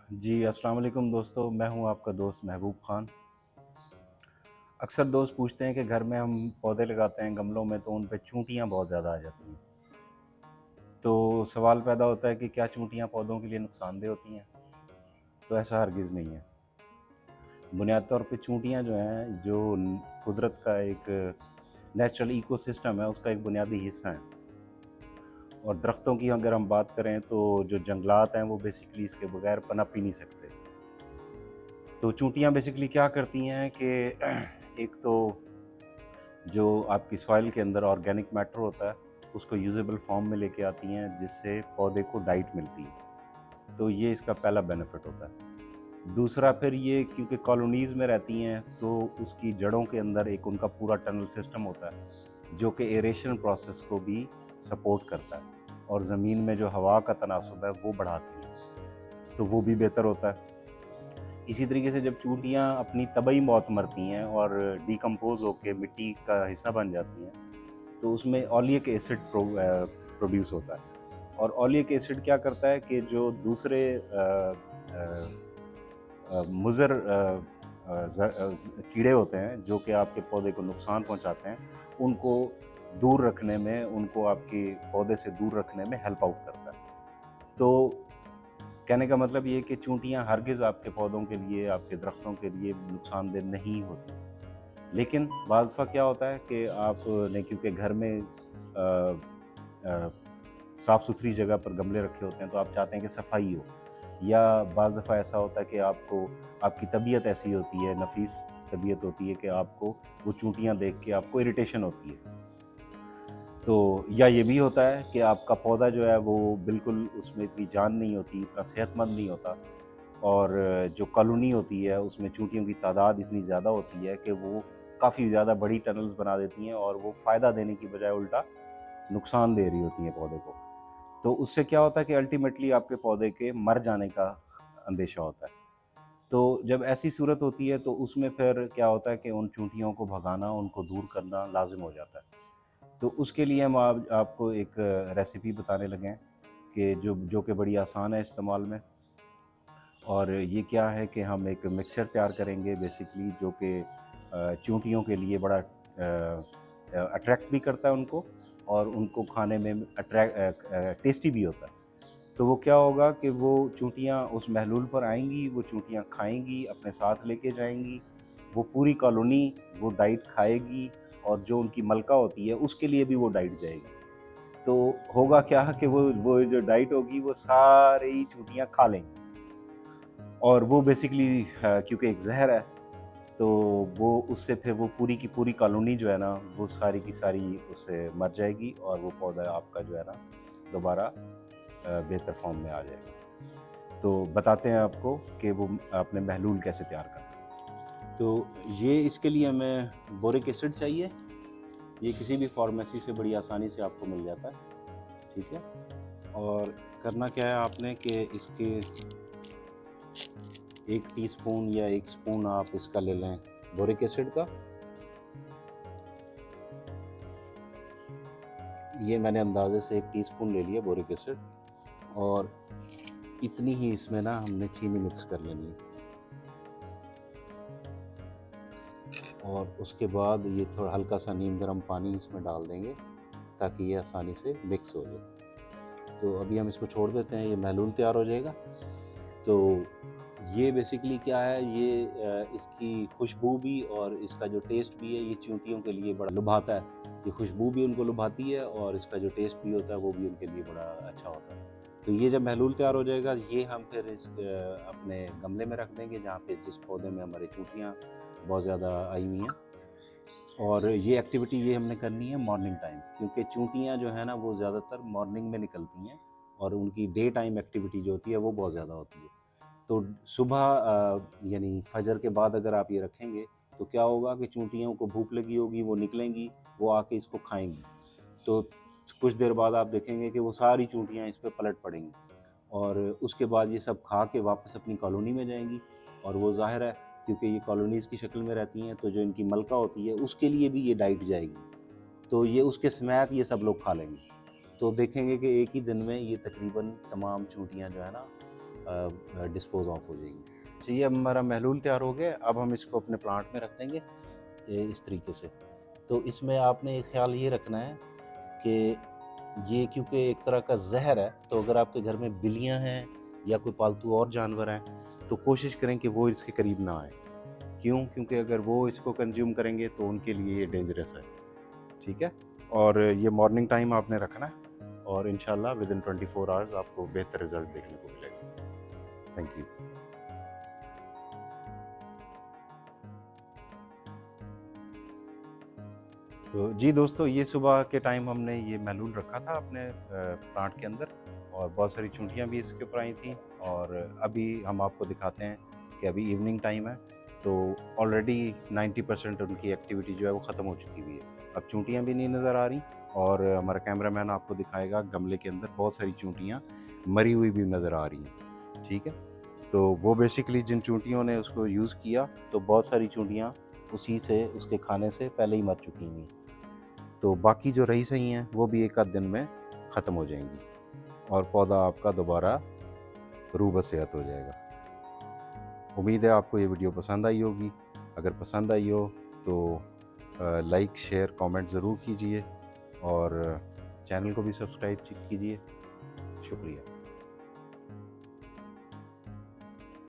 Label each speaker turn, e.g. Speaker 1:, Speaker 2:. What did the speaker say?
Speaker 1: जी, अस्सलाम वालेकुम दोस्तों, मैं हूँ आपका दोस्त महबूब ख़ान। अक्सर दोस्त पूछते हैं कि घर में हम पौधे लगाते हैं गमलों में तो उन पे चूंटियाँ बहुत ज़्यादा आ जाती हैं। तो सवाल पैदा होता है कि क्या चूंटियाँ पौधों के लिए नुकसानदेह होती हैं? तो ऐसा हरगिज़ नहीं है। बुनियादी तौर पे चूंटियाँ जो हैं, जो कुदरत का एक नेचुरल इकोसिस्टम है, उसका एक बुनियादी हिस्सा है। और दरख्तों की अगर हम बात करें तो जो जंगलात हैं, वो बेसिकली इसके बगैर पनप ही नहीं सकते। तो चूंटियाँ बेसिकली क्या करती हैं कि एक तो जो आपकी सॉइल के अंदर ऑर्गेनिक मैटर होता है, उसको यूजेबल फॉर्म में लेके आती हैं, जिससे पौधे को डाइट मिलती है। तो ये इसका पहला बेनिफिट होता है। दूसरा फिर ये क्योंकि कॉलोनीज़ में रहती हैं, तो उसकी जड़ों के अंदर एक उनका पूरा टनल सिस्टम होता है, जो कि एरेशन प्रोसेस को भी सपोर्ट करता है और ज़मीन में जो हवा का तनासुब है, वो बढ़ाती है, तो वो भी बेहतर होता है। इसी तरीके से जब चूंटियाँ अपनी तबई मौत मरती हैं और डिकम्पोज़ होके मिट्टी का हिस्सा बन जाती हैं, तो उसमें ओलिक एसिड प्रोड्यूस होता है। और ओलिक एसिड क्या करता है कि जो दूसरे मुज़र कीड़े होते हैं जो कि आपके पौधे को नुकसान पहुंचाते हैं, उनको दूर रखने में, उनको आपके पौधे से दूर रखने में हेल्प आउट करता है। तो कहने का मतलब ये है कि चूंटियाँ हरगिज़ आपके पौधों के लिए, आपके दरख्तों के लिए नुकसानदेह नहीं होती। लेकिन बाज़ दफ़ा क्या होता है कि आपने क्योंकि घर में अ, साफ़-सुथरी जगह पर गमले रखे होते हैं, तो आप चाहते हैं कि सफाई हो, या बाज़ दफ़ा ऐसा होता है कि आपको आपकी तबीयत ऐसी होती है, नफ़ीस तबीयत होती है कि आपको वो चूंटियाँ देख के आपको इरिटेशन होती है। तो या ये भी होता है कि आपका पौधा जो है वो बिल्कुल उसमें इतनी जान नहीं होती, इतना सेहतमंद नहीं होता, और जो कॉलोनी होती है उसमें चूंटियों की तादाद इतनी ज़्यादा होती है कि वो काफ़ी ज़्यादा बड़ी टनल्स बना देती हैं और वो फ़ायदा देने की बजाय उल्टा नुकसान दे रही होती हैं पौधे को। तो उससे क्या होता है कि अल्टीमेटली आपके पौधे के मर जाने का अंदेशा होता है। तो जब ऐसी सूरत होती है तो उसमें फिर क्या होता है कि उन चूंटियों को भगाना, उनको दूर करना लाज़िम हो जाता है। तो उसके लिए हम आपको एक रेसिपी बताने लगे हैं कि जो कि बड़ी आसान है इस्तेमाल में। और ये क्या है कि हम एक मिक्सचर तैयार करेंगे बेसिकली, जो कि चूंटियों के लिए बड़ा अट्रैक्ट भी करता है उनको, और उनको खाने में टेस्टी भी होता है। तो वो क्या होगा कि वो चूंटियाँ उस महलूल पर आएँगी, वो चूंटियाँ खाएँगी, अपने साथ लेके जाएँगी, वो पूरी कॉलोनी वो डाइट खाएगी, और जो उनकी मलका होती है उसके लिए भी वो डाइट जाएगी। तो होगा क्या कि वो जो डाइट होगी वो सारी चूंटियाँ खा लेंगी, और वो बेसिकली क्योंकि एक ज़हर है, तो वो उससे फिर वो पूरी की पूरी कॉलोनी जो है ना, वो सारी की सारी उससे मर जाएगी, और वो पौधा आपका जो है ना, दोबारा बेहतर फॉर्म में आ जाएगा। तो बताते हैं आपको कि वो आपने महलूल कैसे तैयार करना है। तो ये इसके लिए हमें बोरिक एसिड चाहिए। ये किसी भी फार्मेसी से बड़ी आसानी से आपको मिल जाता है, ठीक है? और करना क्या है आपने कि इसके 1 टीस्पून या 1 स्पून आप इसका ले लें, बोरिक एसिड का। ये मैंने अंदाज़े से 1 टीस्पून ले लिया बोरिक एसिड, और इतनी ही इसमें ना हमने चीनी मिक्स कर लेनी है, और उसके बाद ये थोड़ा हल्का-सा नीम गर्म पानी इसमें डाल देंगे, ताकि ये आसानी से मिक्स हो जाए। तो अभी हम इसको छोड़ देते हैं, ये महलूल तैयार हो जाएगा। तो ये बेसिकली क्या है, ये इसकी खुशबू भी और इसका जो टेस्ट भी है, ये चींटियों के लिए बड़ा लुभाता है। ये खुशबू भी उनको लुभाती है, और इसका जो टेस्ट भी होता है वो भी उनके लिए बड़ा अच्छा होता है। तो ये जब महलूल तैयार हो जाएगा, ये हम फिर अपने गमले में रख देंगे, जहाँ पे जिस पौधे में हमारी चींटियाँ बहुत ज़्यादा आई हुई हैं। और ये एक्टिविटी ये हमने करनी है मॉर्निंग टाइम, क्योंकि चूंटियाँ जो है ना, वो ज़्यादातर मॉर्निंग में निकलती हैं, और उनकी डे टाइम एक्टिविटी जो होती है वो बहुत ज़्यादा होती है। तो सुबह यानी फजर के बाद अगर आप ये रखेंगे, तो क्या होगा कि चूंटियों को भूख लगी होगी, वो निकलेंगी, वो आके इसको खाएंगी। तो कुछ देर बाद आप देखेंगे कि वो सारी चूंटियाँ इस पे पलट पड़ेंगी, और उसके बाद ये सब खा के वापस अपनी कॉलोनी में जाएंगी। और वो ज़ाहिर है, क्योंकि ये कॉलोनीज़ की शक्ल में रहती हैं, तो जो इनकी मलका होती है उसके लिए भी ये डाइट जाएगी। तो ये उसके समेत ये सब लोग खा लेंगे। तो देखेंगे कि एक ही दिन में ये तकरीबन तमाम चूंटियाँ जो है ना, डिस्पोज ऑफ हो जाएगी। तो ये हमारा महलूल तैयार हो गया। अब हम इसको अपने प्लांट में रख देंगे इस तरीके से। तो इसमें आपने एक ख्याल ये रखना है कि ये क्योंकि एक तरह का जहर है, तो अगर आपके घर में बिल्लियाँ हैं या कोई पालतू और जानवर हैं तो कोशिश करें कि वो इसके करीब ना आए। क्यों? क्योंकि अगर वो इसको कंज्यूम करेंगे तो उनके लिए ये डेंजरस है। ठीक है? और ये मॉर्निंग टाइम आपने रखना है और इंशाल्लाह विद इन 24 आवर्स आपको बेहतर रिजल्ट देखने को मिलेगा। Thank you. तो जी दोस्तों, ये सुबह के टाइम हमने ये महलूल रखा था अपने प्लांट के अंदर और बहुत सारी चूंटियाँ भी इसके ऊपर आई थी। और अभी हम आपको दिखाते हैं कि अभी इवनिंग टाइम है, तो ऑलरेडी 90% उनकी एक्टिविटी जो है वो ख़त्म हो चुकी हुई है। अब चूंटियाँ भी नहीं नज़र आ रही और हमारा कैमरामैन आपको दिखाएगा गमले के अंदर बहुत सारी चूंटियाँ मरी हुई भी नज़र आ रही हैं। ठीक है? तो वो बेसिकली जिन चूंटियों ने उसको यूज़ किया, तो बहुत सारी चूंटियाँ उसी से, उसके खाने से पहले ही मर चुकी हुई हैं। तो बाकी जो रही सही हैं वो भी एक आध दिन में ख़त्म हो जाएंगी और पौधा आपका दोबारा रूबसेहत हो जाएगा। उम्मीद है आपको ये वीडियो पसंद आई होगी। अगर पसंद आई हो तो लाइक, शेयर, कमेंट ज़रूर कीजिए और चैनल को भी सब्सक्राइब कीजिए। शुक्रिया।